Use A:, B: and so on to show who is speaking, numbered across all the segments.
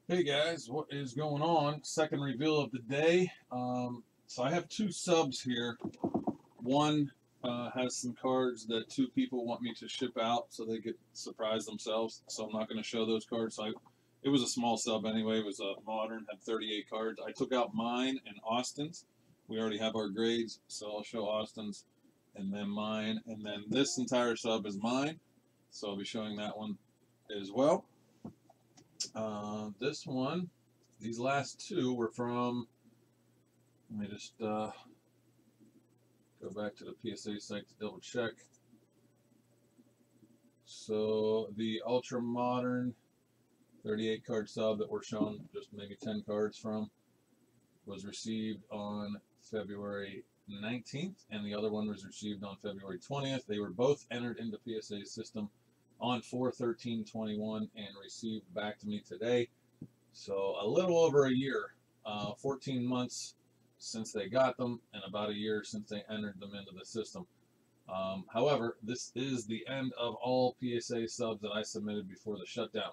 A: Hey guys, what is going on? Second reveal of the day. So I have two subs here. One has some cards that two people want me to ship out so they could surprise themselves. So I'm not going to show those cards. It was a small sub anyway. It was a modern, had 38 cards. I took out mine and Austin's. We already have our grades, so I'll show Austin's and then mine. And then this entire sub is mine, so I'll be showing that one as well. This one, these last two were from, let me just go back to the PSA site to double check. So the Ultra Modern 38 card sub that we're showing just maybe 10 cards from was received on February 19th, and the other one was received on February 20th. They were both entered into PSA system on 4/13/21 and received back to me today. So a little over a year, 14 months since they got them, and about a year since they entered them into the system. However, this is the end of all PSA subs that I submitted before the shutdown.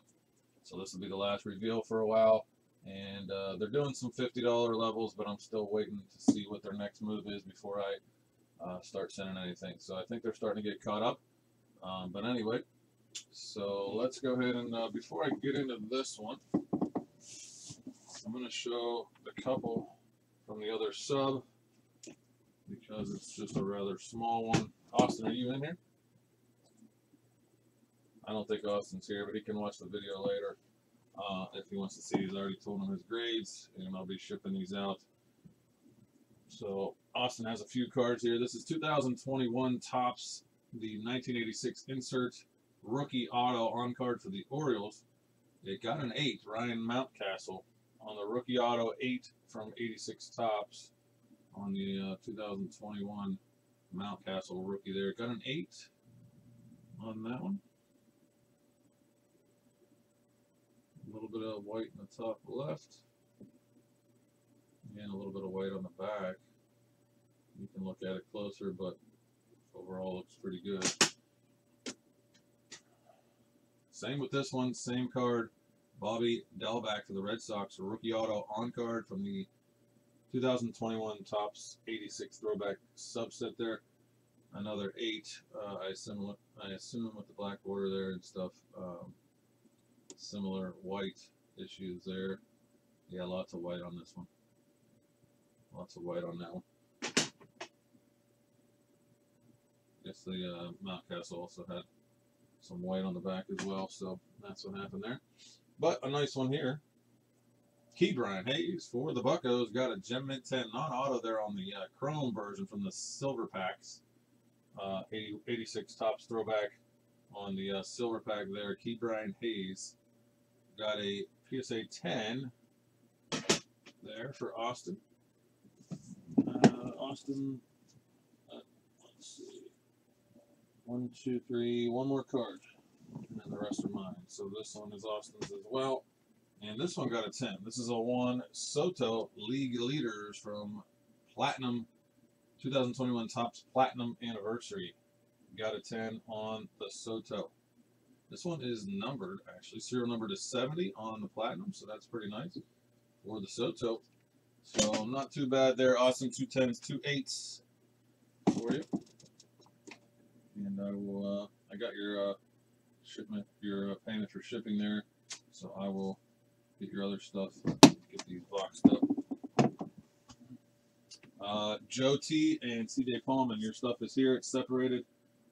A: So this will be the last reveal for a while. And they're doing some $50 levels, but I'm still waiting to see what their next move is before I start sending anything. So I think they're starting to get caught up. But anyway, so let's go ahead and before I get into this one, I'm going to show the couple from the other sub because it's just a rather small one. Austin, are you in here? I don't think Austin's here, but he can watch the video later if he wants to see. He's already told him his grades, and I'll be shipping these out. So Austin has a few cards here. This is 2021 Topps, the 1986 insert rookie auto on card for the Orioles. It got an 8, Ryan Mountcastle, on the rookie auto 8 from 86 Topps on the 2021 Mountcastle rookie there. Got an 8 on that one. A little bit of white in the top left and a little bit of white on the back. You can look at it closer, but overall looks pretty good. Same with this one, same card. Bobby Delback for the Red Sox, a rookie auto on card from the 2021 Topps 86 throwback subset there. Another 8, I assume with the black border there and stuff. Similar white issues there. Yeah, lots of white on this one. Lots of white on that one. Guess the Mountcastle also had some white on the back as well, so that's what happened there. But a nice one here. Ke'Bryan Hayes for the Buccos got a Gem Mint 10 non-auto there on the Chrome version from the Silver Packs. 86 Topps throwback on the Silver Pack there. Ke'Bryan Hayes got a PSA 10 there for Austin. Austin, let's see. 1, 2, 3, one more card. And then the rest are mine. So this one is Austin's as well. And this one got a 10. This is a Juan Soto League Leaders from Platinum, 2021 Topps Platinum Anniversary. Got a 10 on the Soto. This one is numbered, actually. Serial number to 70 on the Platinum, so that's pretty nice for the Soto. So not too bad there. Austin, 2 10s, 2 8s for you. And I will, I got your shipment, your payment for shipping there. So I will get your other stuff, get these boxed up. Joe T and CJ Pullman, your stuff is here. It's separated.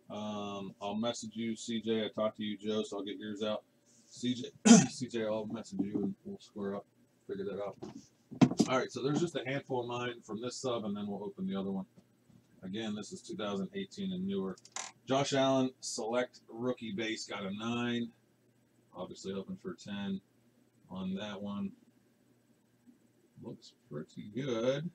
A: I'll message you, CJ. I talked to you, Joe, so I'll get yours out. CJ, I'll message you and we'll square up, figure that out. All right, so there's just a handful of mine from this sub, and then we'll open the other one. Again, this is 2018 and newer. Josh Allen Select Rookie Base got a 9. Obviously hoping for 10 on that one. Looks pretty good.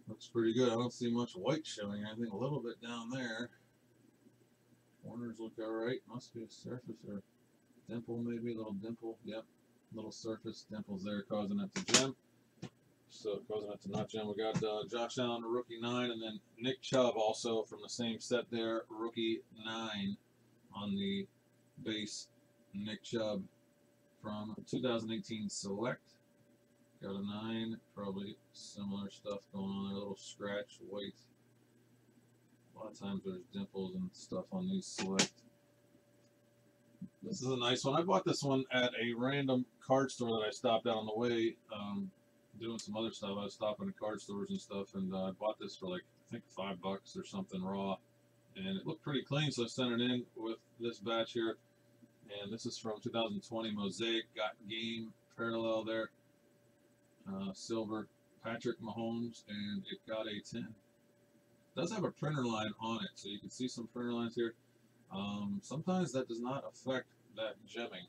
A: Looks pretty good. I don't see much white showing. I think a little bit down there. Corners look alright. Must be a surface or dimple maybe. A little dimple. Yep. Little surface dimples there causing it to gem. So causing it to not jam. We got Josh Allen, rookie 9, and then Nick Chubb also from the same set there, rookie 9 on the base. Nick Chubb from 2018 Select. Got a 9, probably similar stuff going on there, a little scratch, white. A lot of times there's dimples and stuff on these Select. This is a nice one. I bought this one at a random card store that I stopped at on the way, doing some other stuff. I was stopping at card stores and stuff, and I bought this for like, I think $5 or something raw. And it looked pretty clean, so I sent it in with this batch here. And this is from 2020 Mosaic. Got game parallel there. Silver Patrick Mahomes, and it got a 10. It does have a printer line on it, so you can see some printer lines here. Sometimes that does not affect that gemming.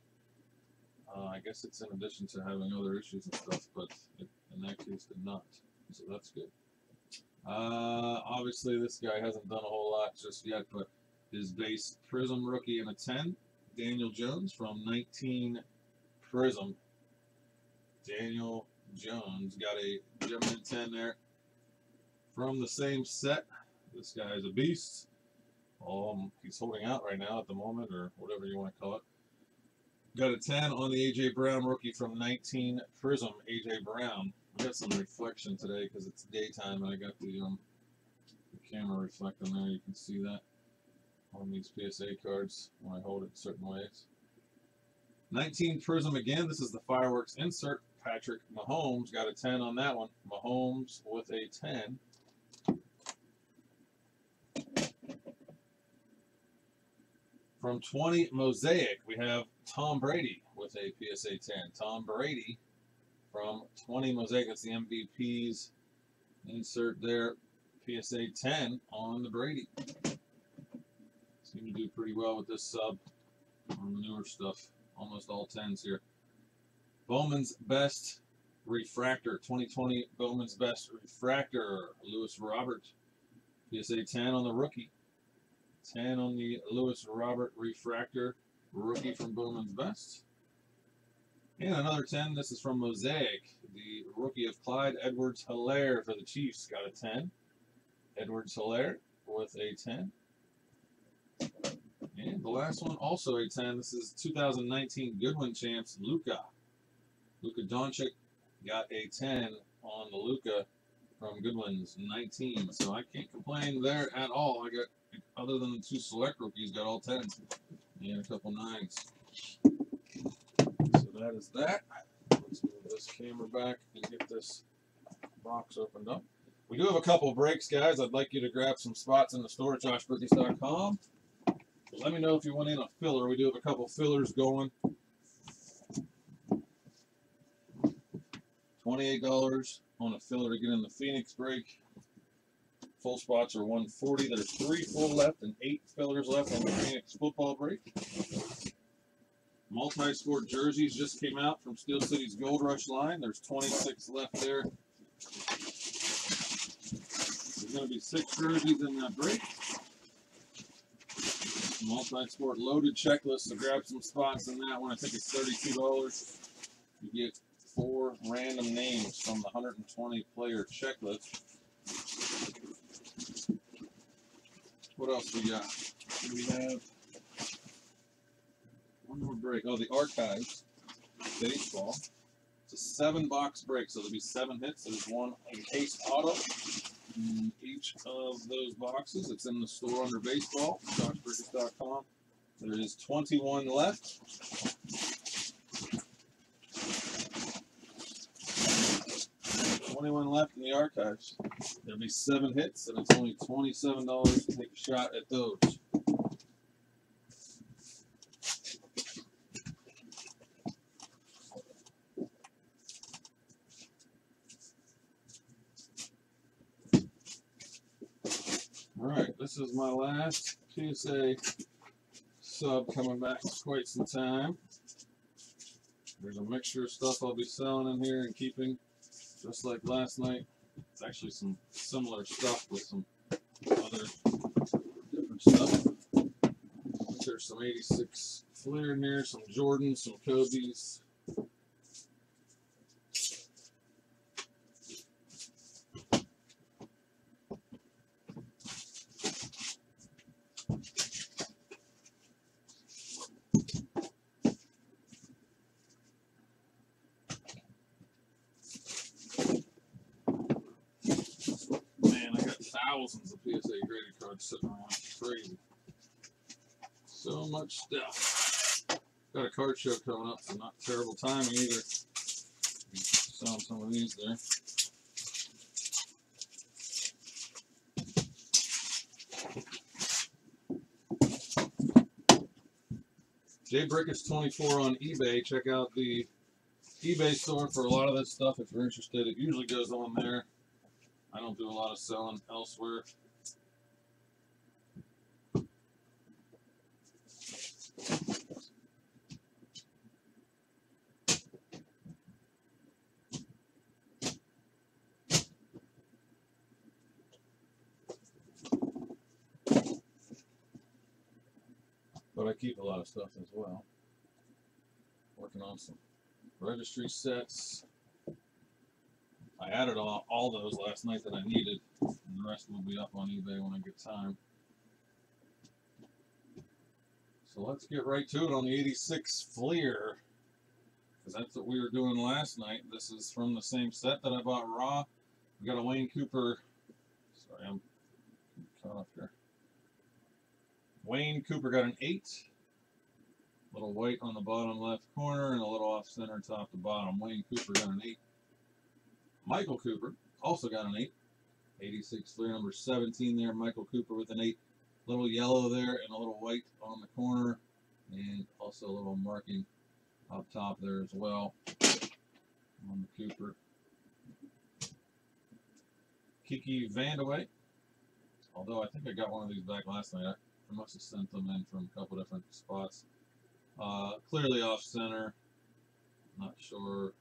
A: I guess it's in addition to having other issues and stuff, but in that case did not, so that's good. Obviously this guy hasn't done a whole lot just yet, but his base Prism rookie and a 10, Daniel Jones from 19 Prism. Daniel Jones got a German 10 there from the same set. This guy is a beast. He's holding out right now at the moment, or whatever you want to call it. Got a 10 on the A.J. Brown rookie from 19 Prism. A.J. Brown. I got some reflection today because it's daytime, and I got the camera reflecting there. You can see that on these PSA cards when I hold it certain ways. 19 Prism again. This is the fireworks insert. Patrick Mahomes got a 10 on that one. Mahomes with a 10. From 20 Mosaic, we have Tom Brady with a PSA 10. Tom Brady from 20 Mosaic. That's the MVP's insert there. PSA 10 on the Brady. Seem to do pretty well with this sub on the newer stuff. Almost all 10s here. Bowman's Best Refractor. 2020 Bowman's Best Refractor. Lewis Robert. PSA 10 on the rookie. 10 on the Lewis Robert Refractor, rookie from Bowman's Best. And another 10, this is from Mosaic, the rookie of Clyde Edwards-Helaire for the Chiefs, got a 10. Edwards-Helaire with a 10. And the last one, also a 10, this is 2019 Goodwin champs, Luka. Luka Doncic got a 10 on the Luka from Goodwin's 19. So I can't complain there at all. I got, other than the 2 select rookies, got all 10s and a couple 9s. So that is that. Let's move this camera back and get this box opened up. We do have a couple breaks, guys. I'd like you to grab some spots in the store at joshbrikis.com. Let me know if you want in a filler. We do have a couple fillers going. $28 on a filler to get in the Phoenix break. Full spots are $140. There's 3 full left and 8 fillers left on the Phoenix football break. Multi-sport jerseys just came out from Steel City's Gold Rush line. There's 26 left there. There's going to be 6 jerseys in that break. Multi-sport loaded checklist, so grab some spots in that one. I think it's $32. You get 4 random names from the 120 player checklist. What else we got? We have one more break. Oh, the Archives baseball. It's a 7-box break, so there'll be 7 hits. There's 1 encased auto in each of those boxes. It's in the store under baseball, joshbrikis.com. There is 21 left. 21 left in the Archives. There'll be 7 hits, and it's only $27 to take a shot at those. All right, this is my last PSA sub coming back for quite some time. There's a mixture of stuff I'll be selling in here and keeping. Just like last night, it's actually some similar stuff with some other different stuff. There's some 86 Fleer in here, some Jordans, some Kobe's. thousands of PSA graded cards sitting around. It's crazy. So much stuff. Got a card show coming up, so not terrible timing either. Selling some of these there. Brikis 24 on eBay. Check out the eBay store for a lot of that stuff if you're interested. It usually goes on there. I don't do a lot of selling elsewhere. But I keep a lot of stuff as well. Working on some registry sets. I added all those last night that I needed, and the rest will be up on eBay when I get time. So let's get right to it on the 86 Fleer, because that's what we were doing last night. This is from the same set that I bought raw. We got a Wayne Cooper. Sorry, I'm caught up here. Wayne Cooper got an 8. Little white on the bottom left corner and a little off center top to bottom. Wayne Cooper got an 8. Michael Cooper also got an 8. 86 Fleer number 17 there. Michael Cooper with an 8. Little yellow there and a little white on the corner. And also a little marking up top there as well on the Cooper. Kiki Vandeweghe. Although I think I got one of these back last night. I must have sent them in from a couple different spots. Clearly off center. Not sure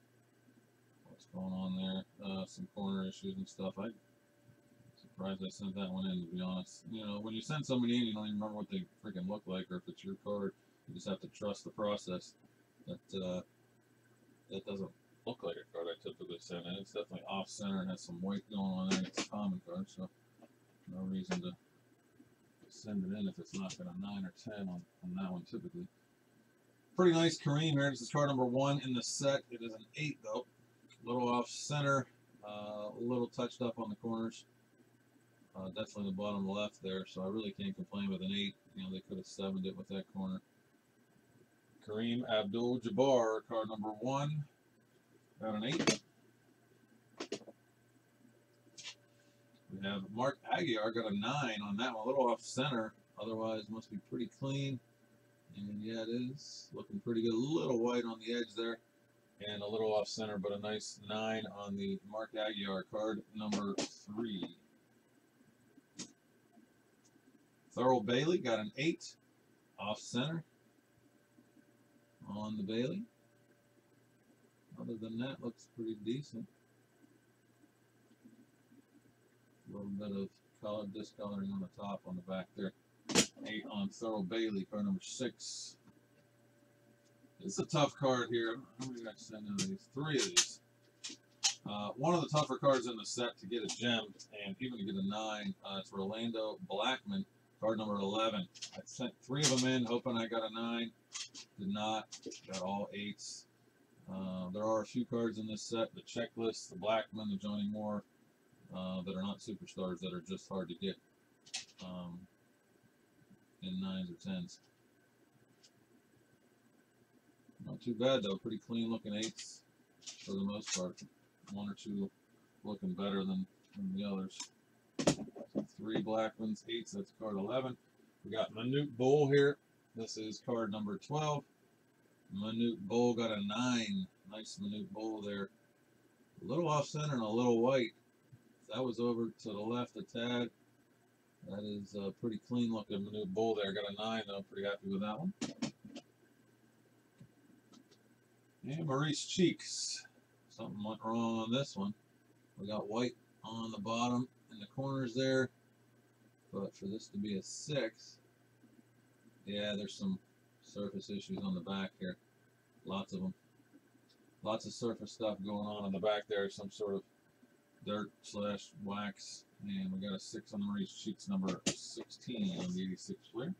A: what's going on there. Some corner issues and stuff. I'm surprised I sent that one in, to be honest. You know, when you send somebody in, you don't even remember what they freaking look like, or if it's your card. You just have to trust the process. That doesn't look like a card I typically send in. It's definitely off center and has some white going on there. It's a common card, so no reason to send it in if it's not got a 9 or 10 on that one typically. Pretty nice Kareem here. This is card number 1 in the set. It is an 8 though. A little off center, a little touched up on the corners. Definitely the bottom left there, so I really can't complain with an 8. You know, they could have 7'd it with that corner. Kareem Abdul-Jabbar, card number 1. Got an 8. We have Mark Aguiar, got a 9 on that one. A little off center, otherwise must be pretty clean. And yeah, it is looking pretty good. A little white on the edge there, and a little off center, but a nice 9 on the Mark Aguiar, card number 3. Thurl Bailey got an 8 off center on the Bailey. Other than that, looks pretty decent. A little bit of color discoloring on the top, on the back there. 8 on Thurl Bailey, card number 6. It's a tough card here. How many did I send in these? 3 of these. One of the tougher cards in the set to get a gem, and even to get a 9. It's Rolando Blackman, card number 11. I sent 3 of them in, hoping I got a 9. Did not. Got all 8s. There are a few cards in this set, the Checklist, the Blackman, the Johnny Moore, that are not superstars, that are just hard to get in 9s or 10s. Not too bad though, pretty clean looking 8s for the most part. 1 or 2 looking better than the others. So 3 Blackmans, 8s, that's card 11. We got Manute Bull here. This is card number 12. Manute Bull got a 9. Nice Manute Bull there. A little off center and a little white. That was over to the left a tad. That is a pretty clean looking Manute Bull there. Got a 9 though. Pretty happy with that one. And Maurice Cheeks. Something went wrong on this one. We got white on the bottom in the corners there. But for this to be a 6, yeah, there's some surface issues on the back here. Lots of them. Lots of surface stuff going on in the back there. Some sort of dirt / wax. And we got a 6 on the Maurice Cheeks, number 16 on the 86 Fleer.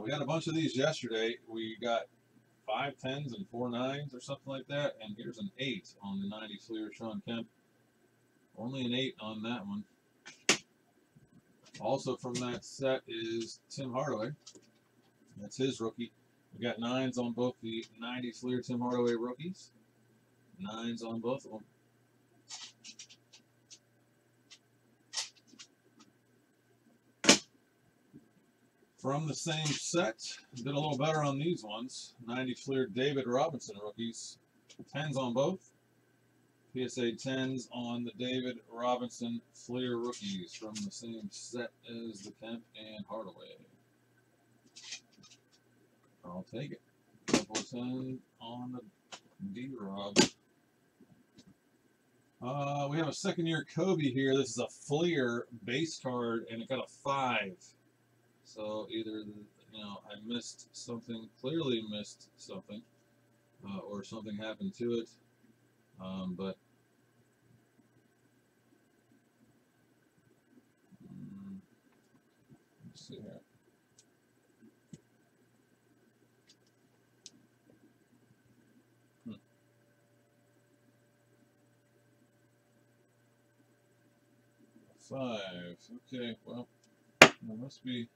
A: We got a bunch of these yesterday. We got 5 10s and 4 9s or something like that. And here's an 8 on the 90 Fleer, Sean Kemp. Only an 8 on that one. Also from that set is Tim Hardaway. That's his rookie. We got 9s on both the 90 Fleer Tim Hardaway rookies. 9s on both of them. From the same set, did a little better on these ones. 90 Fleer David Robinson rookies. 10s on both. PSA 10s on the David Robinson Fleer rookies from the same set as the Kemp and Hardaway. I'll take it. Couple of 10 on the D-Rob. We have a second-year Kobe here. This is a Fleer base card, and it got a 5. So either, I missed something, clearly missed something, or something happened to it. But let's see here. Five. Okay, well, there must be.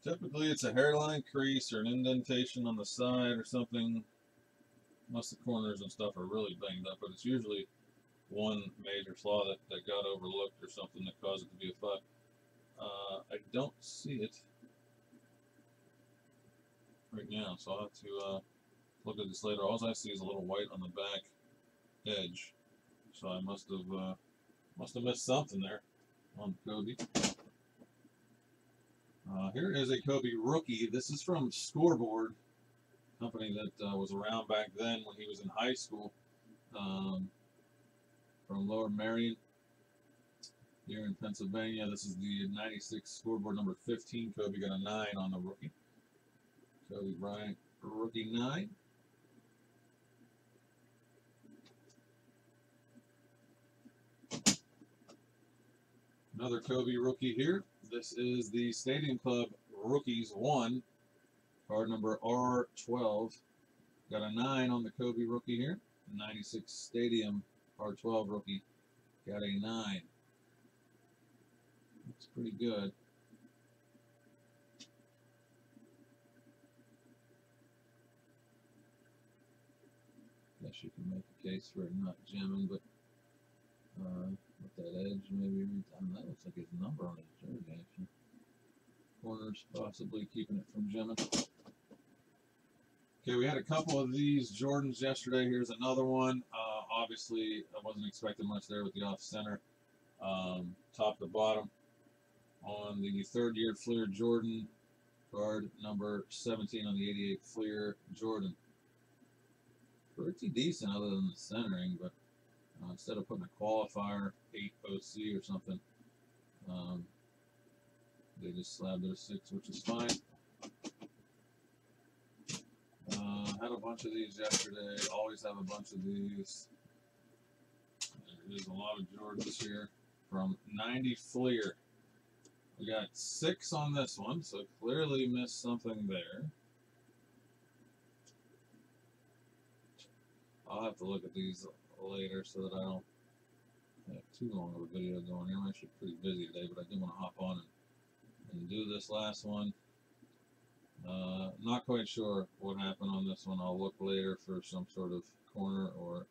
A: Typically, it's a hairline crease or an indentation on the side or something. Unless the corners and stuff are really banged up, but it's usually one major flaw that got overlooked or something that caused it to be a 5. I don't see it right now, so I'll have to look at this later. All I see is a little white on the back edge, so I must have missed something there on Kobe. Here is a Kobe rookie. This is from Scoreboard, company that was around back then when he was in high school, from Lower Merion here in Pennsylvania. This is the 96 Scoreboard number 15. Kobe got a 9 on the rookie. Kobe Bryant, rookie 9. Another Kobe rookie here. This is the Stadium Club Rookies 1, card number R12. Got a 9 on the Kobe rookie here. 96 Stadium R12 rookie. Got a 9. Looks pretty good. Guess you can make a case for it not jamming, but with that edge, maybe that looks like his number on his jersey, actually. Corners possibly keeping it from jamming. Okay, we had a couple of these Jordans yesterday. Here's another one. Obviously, I wasn't expecting much there with the off-center. Top to bottom on the third-year Fleer Jordan, card number 17 on the 88 Fleer Jordan. Pretty decent other than the centering, but instead of putting a qualifier 8 OC or something, they just slabbed it a 6, which is fine. Had a bunch of these yesterday. Always have a bunch of these. There's a lot of Jordans here from 90 Fleer. We got 6 on this one, so clearly missed something there. I'll have to look at these later so that I don't have too long of a video going here. I'm actually pretty busy today, but I do want to hop on and do this last one. Not quite sure what happened on this one. I'll look later for some sort of corner or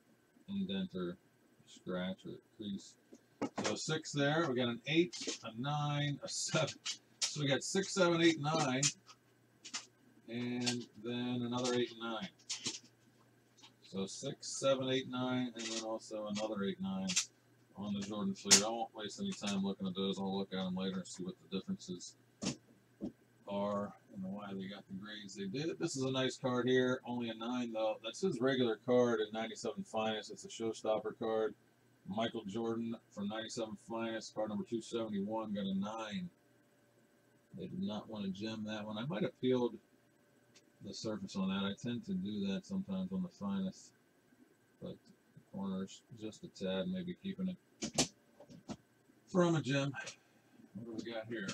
A: indent or scratch or crease. So 6 there. We got an 8, a 9, a 7. So we got 6, 7, 8, 9, and then another 8 and 9. So 6, 7, 8, 9, and then also another 8, 9 on the Jordan Fleer. I won't waste any time looking at those. I'll look at them later and see what the differences are and why they got the grades they did. This is a nice card here. Only a 9 though. That's his regular card at 97 Finest. It's a showstopper card. Michael Jordan from 97 Finest, card number 271, got a 9. They did not want to gem that one. I might have peeled the surface on that. I tend to do that sometimes on the Finest, but the corners just a tad, maybe keeping it from a gem. What do we got here?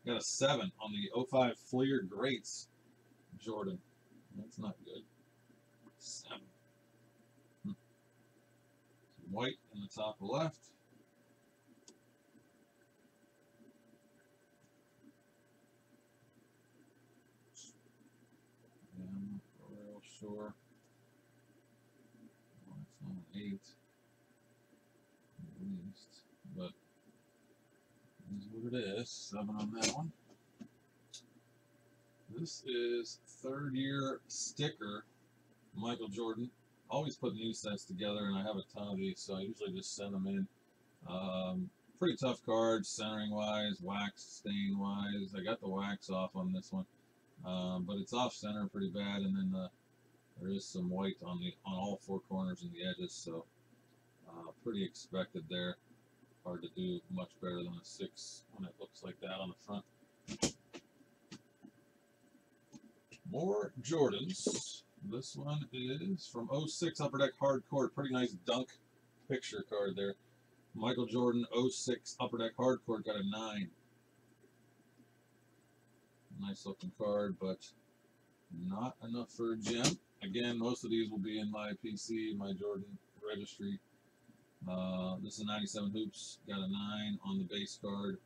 A: Got a 7 on the 05 Fleer Greats Jordan. That's not good. 7. White in the top left. sure. Well, it's not an 8, at least, but this is what it is. 7 on that one. This is 3rd year sticker, Michael Jordan. Always put new sets together, and I have a ton of these, so I usually just send them in. Pretty tough cards, centering wise, wax stain wise. I got the wax off on this one, but it's off center pretty bad, and then there is some white on all 4 corners and the edges, so pretty expected there. Hard to do much better than a 6 when it looks like that on the front. More Jordans. This one is from 06 Upper Deck Hard Court. Pretty nice dunk picture card there. Michael Jordan 06 Upper Deck Hard Court got a 9. Nice looking card, but not enough for a gem. Again, most of these will be in my PC, my Jordan registry. This is 97 Hoops. Got a 9 on the base card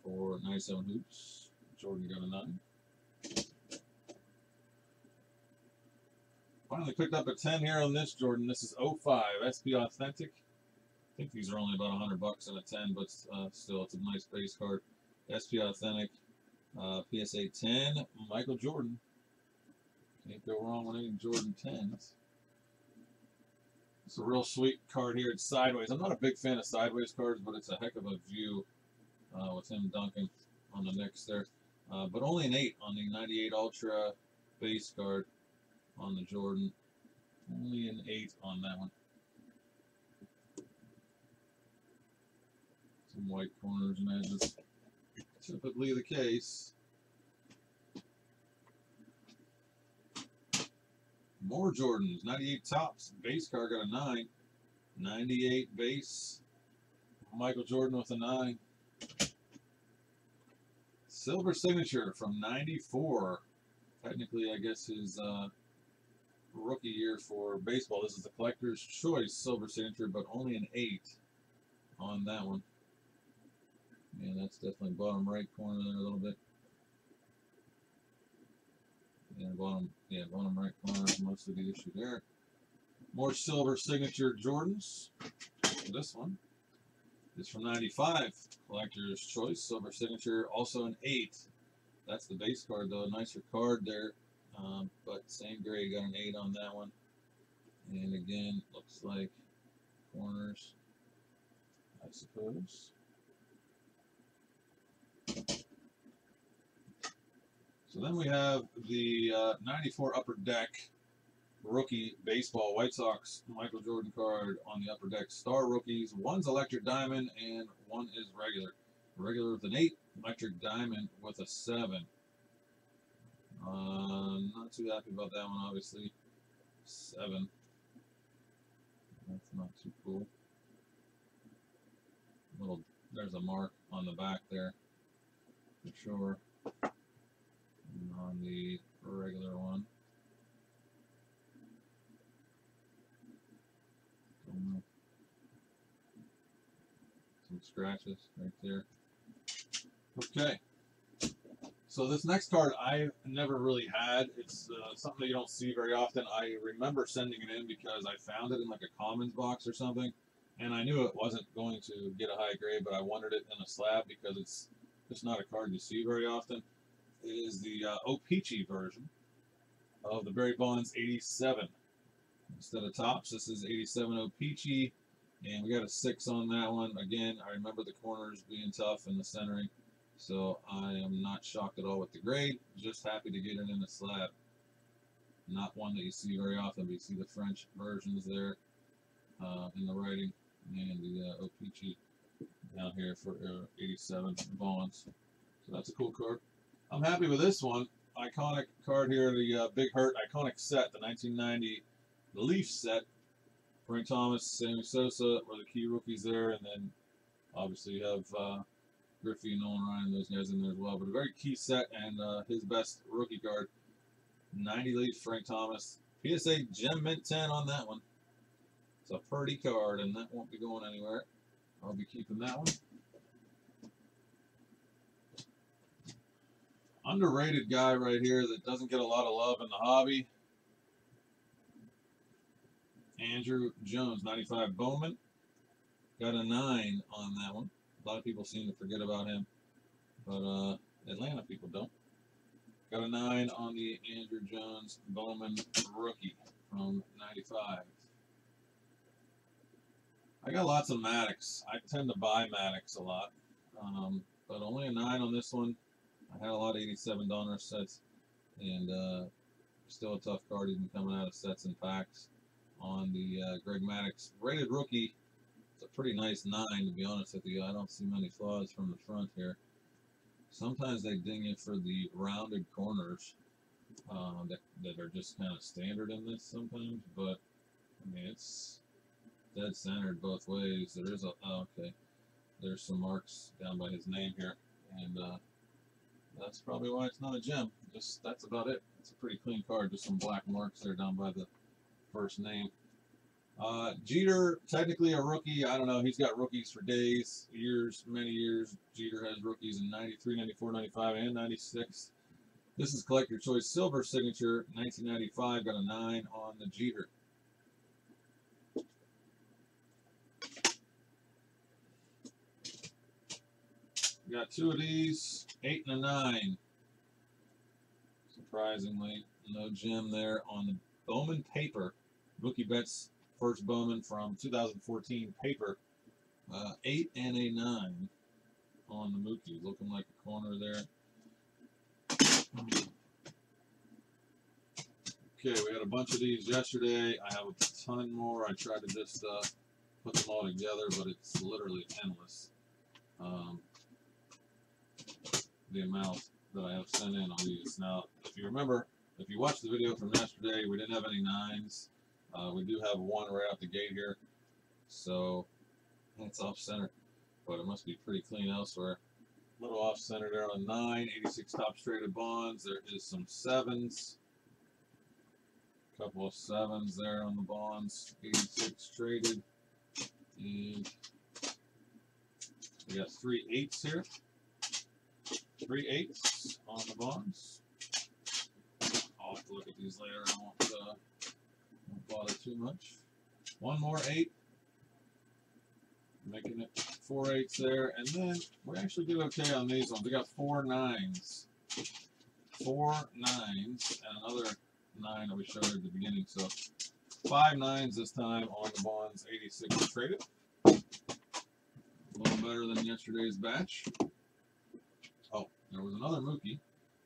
A: for 97 Hoops. Jordan got a 9. Finally picked up a 10 here on this Jordan. This is 05 SP Authentic. I think these are only about $100 in a 10, but still, it's a nice base card. SP Authentic, PSA 10, Michael Jordan. Can't go wrong with any Jordan 10s. It's a real sweet card here. It's sideways. I'm not a big fan of sideways cards, but it's a heck of a view with him dunking on the Knicks there. But only an 8 on the 98 Ultra base card on the Jordan. Only an 8 on that one. Some white corners and edges. Typically the case. More Jordans. 98 Tops. Base card got a 9. 98 base. Michael Jordan with a 9. Silver signature from 94. Technically, I guess his rookie year for baseball. This is the collector's choice silver signature, but only an 8 on that one. And that's definitely bottom right corner there a little bit. And bottom right corner is most of the issue there. More silver signature Jordans. This one is from 95. Collector's choice silver signature, also an 8. That's the base card though. Nicer card there. But same grade, got an 8 on that one. And again, looks like corners, I suppose. So then we have the 94 Upper Deck rookie baseball White Sox Michael Jordan card on the Upper Deck Star Rookies. One's electric diamond and one is regular. Regular with an 8, electric diamond with a 7. Not too happy about that one, obviously. 7. That's not too cool. There's a mark on the back there, for sure. And on the regular one. Some scratches right there. Okay. So this next card I've never really had. It's something that you don't see very often. I remember sending it in because I found it in like a Commons box or something, and I knew it wasn't going to get a high grade, but I wanted it in a slab because it's just not a card you see very often. It is the O-Pee-Chee version of the Barry Bonds 87. Instead of tops, this is 87 O-Pee-Chee, and we got a 6 on that one. Again, I remember the corners being tough and the centering. So I am not shocked at all with the grade. Just happy to get it in a slab. Not one that you see very often, but you see the French versions there in the writing, and the O-Pee-Chee down here for 87 Bonds. So that's a cool card. I'm happy with this one. Iconic card here, the Big Hurt Iconic set, the 1990 Leaf set. Frank Thomas, Sammy Sosa were the key rookies there, and then obviously you have Griffey and Nolan Ryan, those guys in there as well. But a very key set, and his best rookie card, 90 Leaf Frank Thomas. PSA Gem Mint 10 on that one. It's a pretty card, and that won't be going anywhere. I'll be keeping that one. Underrated guy right here that doesn't get a lot of love in the hobby. Andrew Jones, 95 Bowman. Got a 9 on that one. A lot of people seem to forget about him, but Atlanta people don't. Got a 9 on the Andrew Jones Bowman rookie from 95. I got lots of Maddox. I tend to buy Maddox a lot, but only a 9 on this one. I had a lot of 87 Donner sets, and still a tough card. He's been coming out of sets and packs. On the Greg Maddox rated rookie, it's a pretty nice 9, to be honest with you. I don't see many flaws from the front here. Sometimes they ding you for the rounded corners that are just kind of standard in this sometimes, but I mean, it's dead centered both ways. There is okay, there's some marks down by his name here, and that's probably why it's not a gem. Just that's about it. It's a pretty clean card, just some black marks there down by the first name. Jeter, technically a rookie. I don't know. He's got rookies for days, years, many years. Jeter has rookies in 93, 94, 95, and 96. This is Collector Choice Silver Signature, 1995. Got a 9 on the Jeter. We got 2 of these, 8 and a 9. Surprisingly, no gem there on the Bowman paper. Rookie Bets first Bowman from 2014 paper. 8 and a 9 on the Mookie. Looking like a corner there. Okay, we had a bunch of these yesterday. I have a ton more. I tried to just put them all together, but it's literally endless. The amount that I have sent in on these. Now, if you remember, if you watched the video from yesterday, we didn't have any 9s. We do have one right out the gate here, so it's off center, but it must be pretty clean elsewhere. A little off center there on 9, 86 top traded bonds. There is some 7s, a couple of 7s there on the bonds. 86 traded, and we got 3 8s here. 3 8s on the bonds. I'll have to look at these later. I won't bother too much. One more 8, making it 4 8s there, and then we actually did okay on these ones. We got 4 9s, 4 9s, and another 9 that we showed at the beginning. So 5 9s this time on the bonds. 86 traded. A little better than yesterday's batch. Oh, there was another Mookie,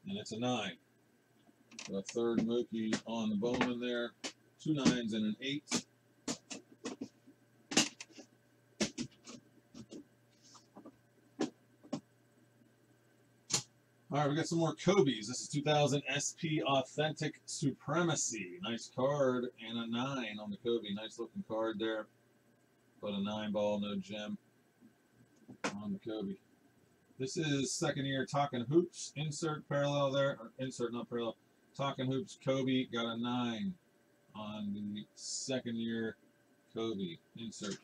A: and it's a 9. So a third Mookie on the Bowman there. 2 9s and an 8. All right, we got some more Kobe's. This is 2000 SP Authentic Supremacy. Nice card and a 9 on the Kobe. Nice looking card there, but a 9 ball, no gem on the Kobe. This is second year Talkin' Hoops. Insert parallel there, or insert not parallel. Talkin' Hoops Kobe got a 9 on the second year Kobe. Insert.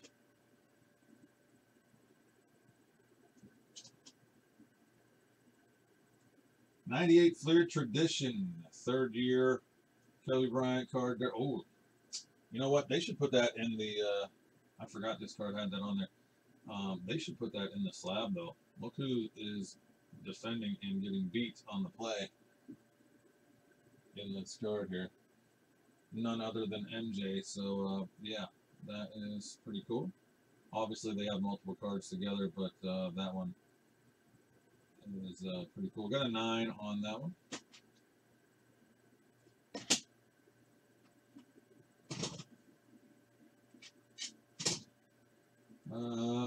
A: '98 Fleer Tradition, third year Kobe Bryant card there. Oh, you know what? They should put that in the. I forgot this card had that on there. They should put that in the slab though. Look who is defending and getting beat on the play in this card here. None other than MJ. So yeah, that is pretty cool. Obviously they have multiple cards together, but that one is pretty cool. Got a 9 on that one.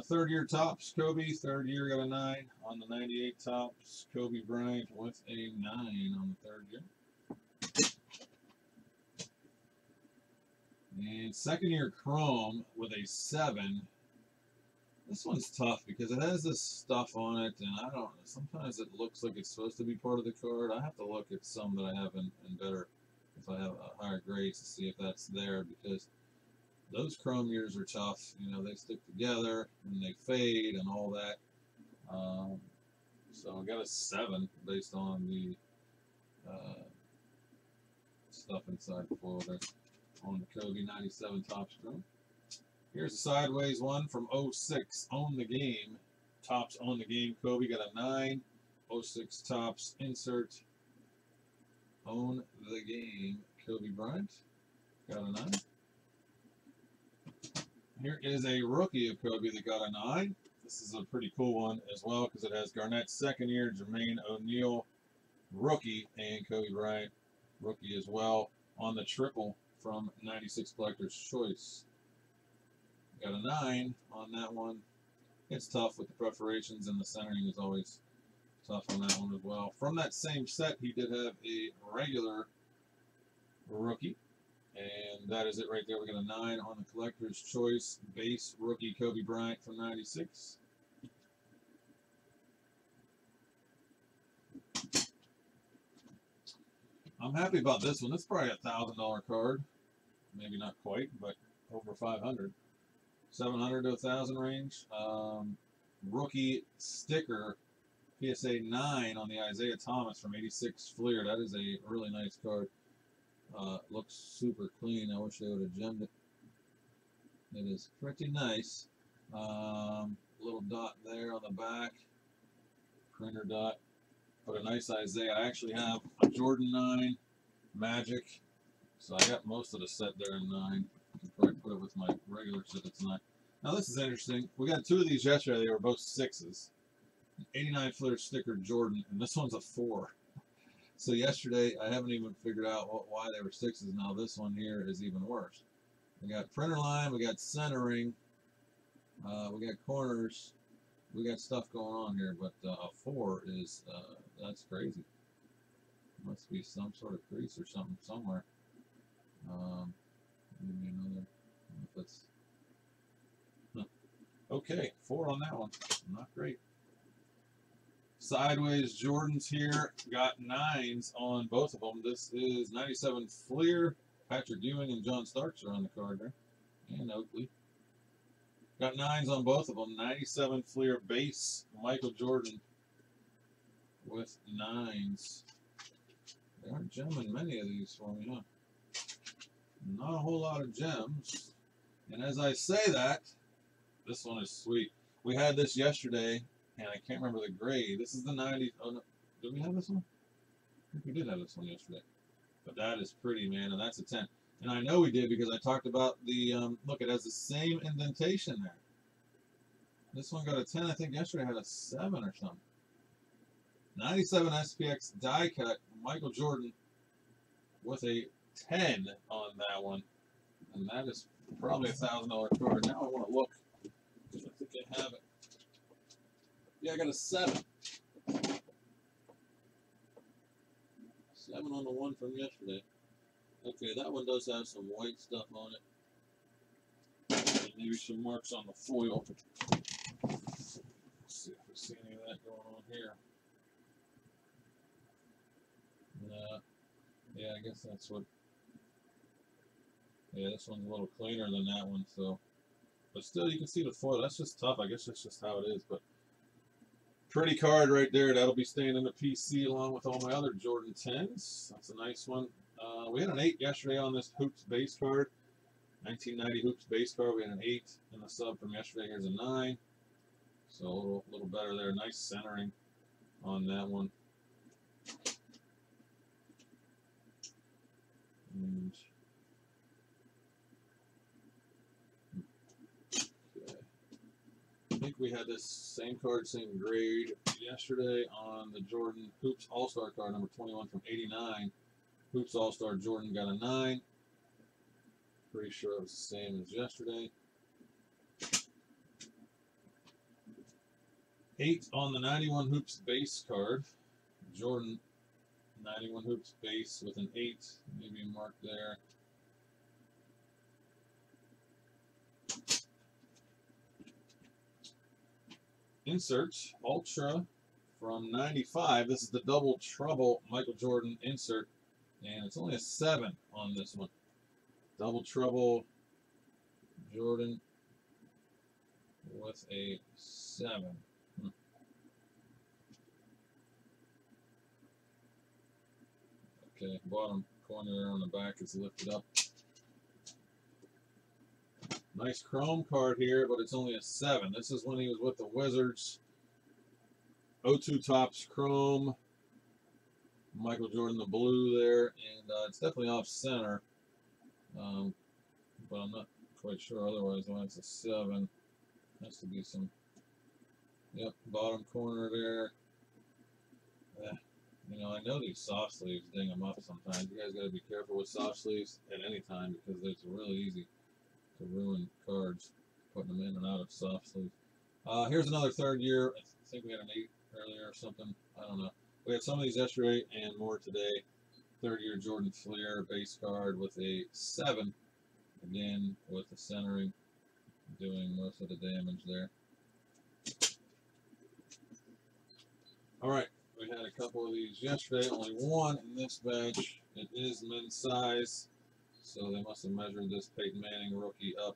A: Third year Topps Kobe. Third year got a 9 on the '98 Topps Kobe Bryant with a 9 on the third year. And second year Chrome with a 7. This one's tough because it has this stuff on it, and I don't know. Sometimes it looks like it's supposed to be part of the card. I have to look at some that I have in better, if I have a higher grades, to see if that's there, because those Chrome years are tough. You know, they stick together and they fade and all that. So I got a 7 based on the stuff inside the foil there. on the Kobe 97 Topps Chrome. Here's a sideways one from 06, Own the Game. Topps Own the Game Kobe got a 9. 06 Topps insert. Own the Game Kobe Bryant got a 9. Here is a rookie of Kobe that got a 9. This is a pretty cool one as well because it has Garnett's second year, Jermaine O'Neal rookie, and Kobe Bryant rookie as well on the triple from 96 Collector's Choice. Got a 9 on that one. It's tough with the perforations, and the centering is always tough on that one as well. From that same set, he did have a regular rookie, and that is it right there. We got a 9 on the Collector's Choice base rookie Kobe Bryant from 96. I'm happy about this one. This is probably a $1,000 card. Maybe not quite, but over 500. 700 to 1,000 range. Rookie sticker, PSA 9 on the Isaiah Thomas from 86 Fleer. That is a really nice card. Looks super clean. I wish they would have gemmed it. It is pretty nice. Little dot there on the back. Printer dot. But a nice Isaiah. I actually have a Jordan 9 Magic. So I got most of the set there in 9. I can probably put it with my regular set that's 9. Now this is interesting. We got 2 of these yesterday. They were both 6s. 89 Fleer sticker Jordan, and this one's a 4. So yesterday, I haven't even figured out why they were 6s. Now this one here is even worse. We got printer line, we got centering, we got corners, we got stuff going on here, but a 4 is, that's crazy. Must be some sort of crease or something somewhere. Maybe another, I don't know if that's, okay, 4 on that one. Not great. Sideways Jordans here. Got 9s on both of them. This is 97 Fleer. Patrick Ewing and John Starks are on the card there. And Oakley. Got 9s on both of them. 97 Fleer base. Michael Jordan with 9s. They aren't gemming many of these for me, huh? Not a whole lot of gems. And as I say that, this one is sweet. We had this yesterday, and I can't remember the grade. This is the 90s. Oh, no. Did we have this one? I think we did have this one yesterday. But that is pretty, man, and that's a 10. And I know we did because I talked about the, look, it has the same indentation there. This one got a 10, I think yesterday had a 7 or something. 97 SPX die cut, Michael Jordan with a 10 on that one. And that is probably a $1,000 card. Now I want to look. I think I have it. Yeah, I got a 7. 7 on the one from yesterday. Okay, that one does have some white stuff on it. And maybe some marks on the foil. Let's see if we see any of that going on here. Yeah, I guess that's what. Yeah, this one's a little cleaner than that one, so. But still, you can see the foil. That's just tough. I guess that's just how it is. But pretty card right there. That'll be staying in the PC along with all my other Jordan 10s. That's a nice one. We had an 8 yesterday on this Hoops base card. 1990 Hoops base card. We had an 8 in the sub from yesterday. Here's a 9. So a little better there. Nice centering on that one. And okay. I think we had this same card, same grade yesterday on the Jordan Hoops All-Star card number 21 from 89. Hoops All-Star Jordan got a 9. Pretty sure it was the same as yesterday. 8 on the 91 Hoops base card. Jordan 91 Hoops base with an 8. Maybe a mark there. Insert Ultra from 95. This is the Double Trouble Michael Jordan insert. And it's only a 7 on this one. Double Trouble Jordan with a 7. Okay, bottom corner on the back is lifted up. Nice chrome card here, but it's only a 7. This is when he was with the Wizards. 02 Topps chrome. Michael Jordan, the blue there, and it's definitely off center. But I'm not quite sure otherwise why it's a 7. Has to be some, yep, bottom corner there. You know, I know these soft sleeves ding them up sometimes. You guys got to be careful with soft sleeves at any time because it's really easy to ruin cards putting them in and out of soft sleeves. Here's another third year. I think we had an 8 earlier or something. I don't know. We had some of these yesterday and more today. Third year Jordan Flair base card with a 7. Again, with the centering doing most of the damage there. All right. We had a couple of these yesterday, only one in this batch. It is men's size, so they must have measured this Peyton Manning rookie up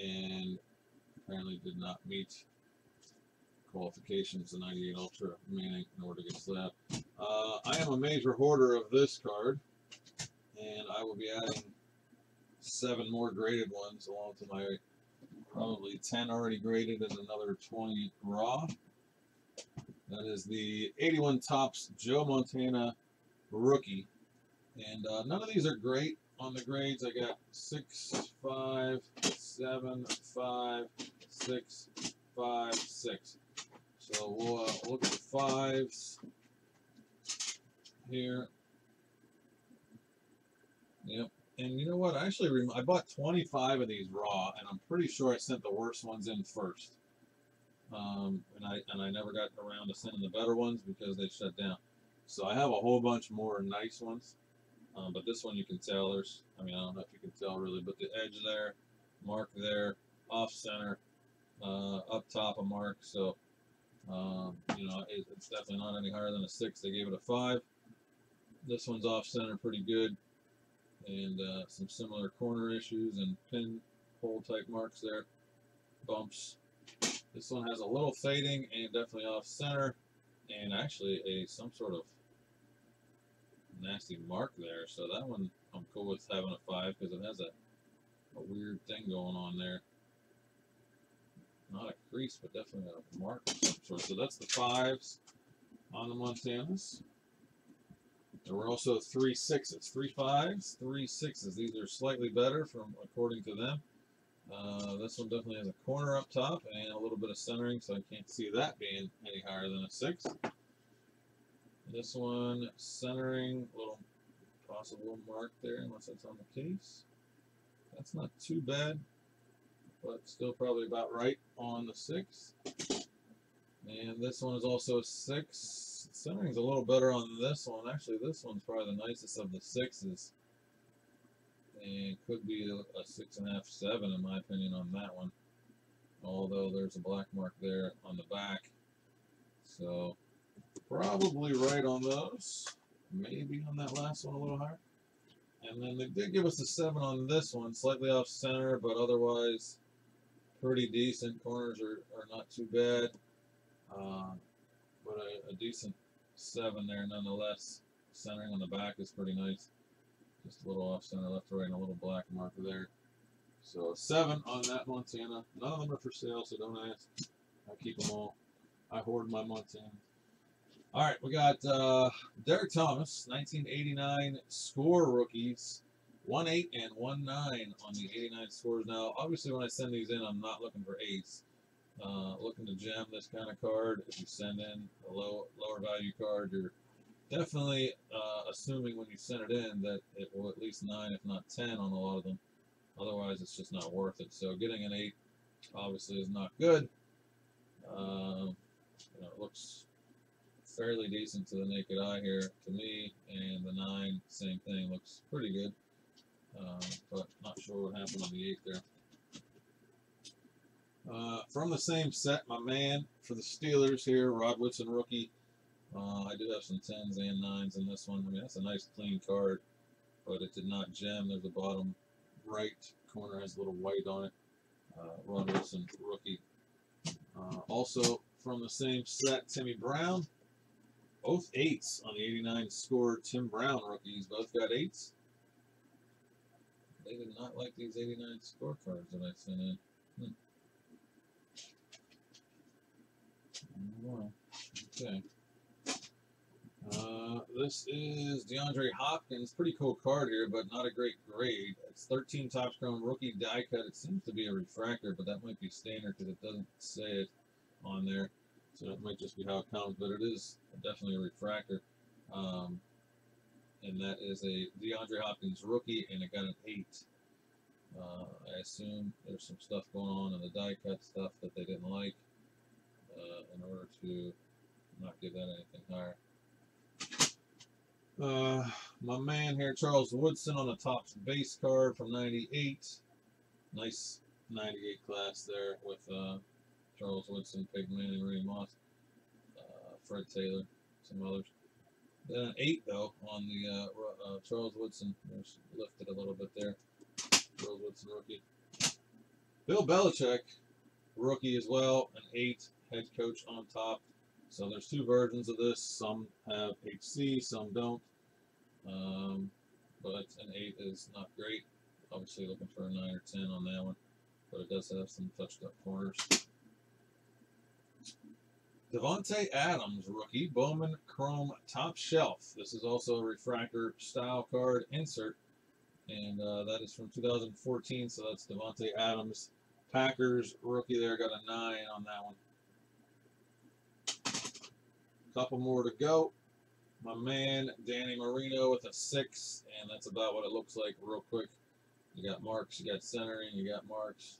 A: and apparently did not meet qualifications, the 98 Ultra Manning, in order to get Slab. I am a major hoarder of this card, and I will be adding 7 more graded ones along to my probably 10 already graded and another 20 raw. That is the 81 Topps Joe Montana rookie. And none of these are great on the grades. I got 6, 5, 7, 5, 6, 5, 6. So we'll look at the 5s here. Yep. And you know what? Actually, I bought 25 of these raw, and I'm pretty sure I sent the worst ones in first. And I never got around to sending the better ones because they shut down. So I have a whole bunch more nice ones. But this one you can tell there's, I mean, I don't know if you can tell really, but the edge there, mark there, off center, up top a mark. So, you know, it's definitely not any higher than a 6. They gave it a 5. This one's off center pretty good. And some similar corner issues and pin hole type marks there, bumps. This one has a little fading and definitely off center, and actually some sort of nasty mark there. So that one I'm cool with having a 5 because it has a weird thing going on there. Not a crease, but definitely a mark of some sort. So that's the 5s on the Montanas. There were also 3 6s, 3 5s, 3 6s. These are slightly better from according to them. This one definitely has a corner up top and a little bit of centering, so I can't see that being any higher than a 6. This one centering, a little possible mark there, unless that's on the case. That's not too bad, but still probably about right on the 6. And this one is also a 6. Centering's a little better on this one. Actually, this one's probably the nicest of the 6s. And could be a 6.5, 7 in my opinion on that one. Although there's a black mark there on the back. So probably right on those. Maybe on that last one a little higher. And then they did give us a 7 on this one. Slightly off center, but otherwise pretty decent. Corners are not too bad. But a decent 7 there nonetheless. Centering on the back is pretty nice. Just a little off center, left to right, and a little black mark there. So 7 on that Montana. None of them are for sale, so don't ask. I keep them all. I hoard my Montana. All right, we got Derek Thomas, 1989 score rookies, 1-8 and 1-9 on the 89 scores. Now, obviously, when I send these in, I'm not looking for 8s. Looking to gem this kind of card. If you send in a lower value card, you're definitely assuming when you send it in that it will at least 9, if not 10, on a lot of them. Otherwise, it's just not worth it. So getting an 8 obviously is not good. You know, it looks fairly decent to the naked eye here to me, and the 9, same thing, looks pretty good. But not sure what happened on the 8 there. From the same set, my man for the Steelers here, Rod Woodson rookie. I do have some 10s and 9s in this one. I mean, that's a nice clean card, but it did not gem. There's a bottom right corner has a little white on it. Rod Woodson rookie. Also from the same set, Timmy Brown. Both 8s on the 89 score. Tim Brown rookies both got 8s. They did not like these 89 scorecards that I sent in. Well, okay. This is DeAndre Hopkins. Pretty cool card here, but not a great grade. It's 13 Topps Chrome rookie die cut. It seems to be a refractor, but that might be standard because it doesn't say it on there. So it might just be how it comes, but it is definitely a refractor. And that is a DeAndre Hopkins rookie, and it got an 8. I assume there's some stuff going on in the die cut stuff that they didn't like in order to not give that anything higher. My man here, Charles Woodson, on the Topps base card from 98. Nice 98 class there with Charles Woodson, Peyton Manning, Randy Moss, Fred Taylor, some others. Then an 8 though on the Charles Woodson. There's lifted a little bit there. Charles Woodson rookie. Bill Belichick rookie as well, an 8 head coach on top. So there's 2 versions of this. Some have HC, some don't. But an 8 is not great. Obviously looking for a 9 or 10 on that one. But it does have some touched up corners. Devontae Adams rookie, Bowman Chrome Top Shelf. This is also a refractor style card insert. And that is from 2014. So that's Devontae Adams. Packers rookie there, got a 9 on that one. Couple more to go. My man Danny Marino with a 6, and that's about what it looks like real quick. You got marks, you got centering, you got marks.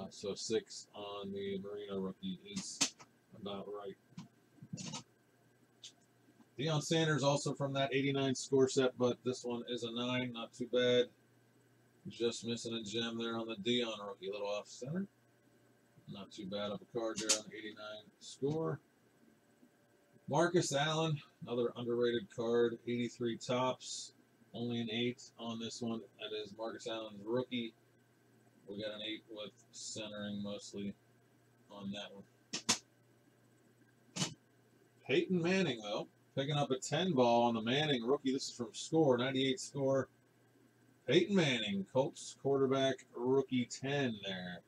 A: So 6 on the Marino rookie is about right. Deion Sanders also from that 89 score set, but this one is a 9, not too bad. Just missing a gem there on the Deion rookie, a little off center. Not too bad of a card there on the 89 score. Marcus Allen, another underrated card, 83 Topps, only an 8 on this one. That is Marcus Allen's rookie. We got an 8 with centering mostly on that one. Peyton Manning, though, picking up a 10 ball on the Manning rookie. This is from Score, 98 Score. Peyton Manning, Colts quarterback, rookie 10 there.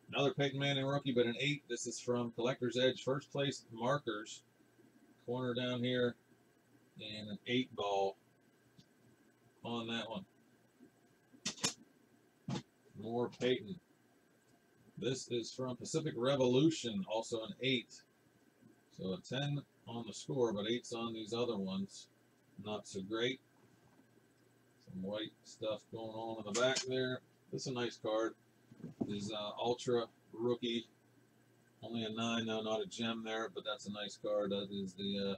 A: Another Peyton Manning rookie, but an 8. This is from Collector's Edge, first place markers. Corner down here, and an 8 ball on that one. More Peyton. This is from Pacific Revolution, also an 8. So a 10 on the score, but 8's on these other ones. Not so great. Some white stuff going on in the back there. This is a nice card. Is Ultra rookie. Only a 9 though, not a gem there, but that's a nice card. That is the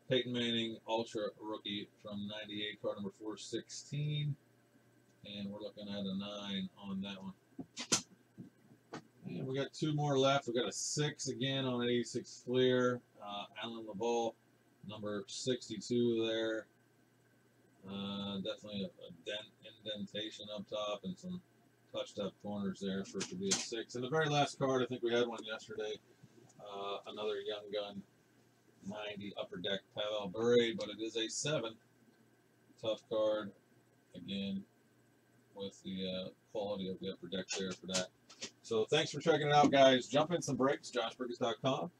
A: Peyton Manning Ultra rookie from 98, card number 416. And we're looking at a 9 on that one. And we got 2 more left. We got a 6 again on an 86 Fleer. Alan LaBall, number 62 there. Definitely a indentation up top and some touched up corners there for it to be a 6. And the very last card, I think we had one yesterday. Another Young Gun 90 Upper Deck Pavel Bure, but it is a 7. Tough card again with the quality of the upper deck there for that. So thanks for checking it out, guys. Jump in some breaks, joshbrikis.com,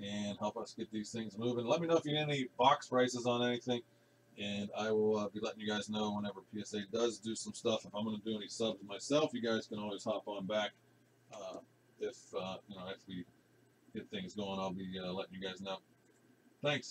A: and help us get these things moving. Let me know if you need any box prices on anything, and I will be letting you guys know whenever PSA does do some stuff. If I'm going to do any subs myself, you guys can always hop on back. If if we get things going, I'll be letting you guys know. Thanks.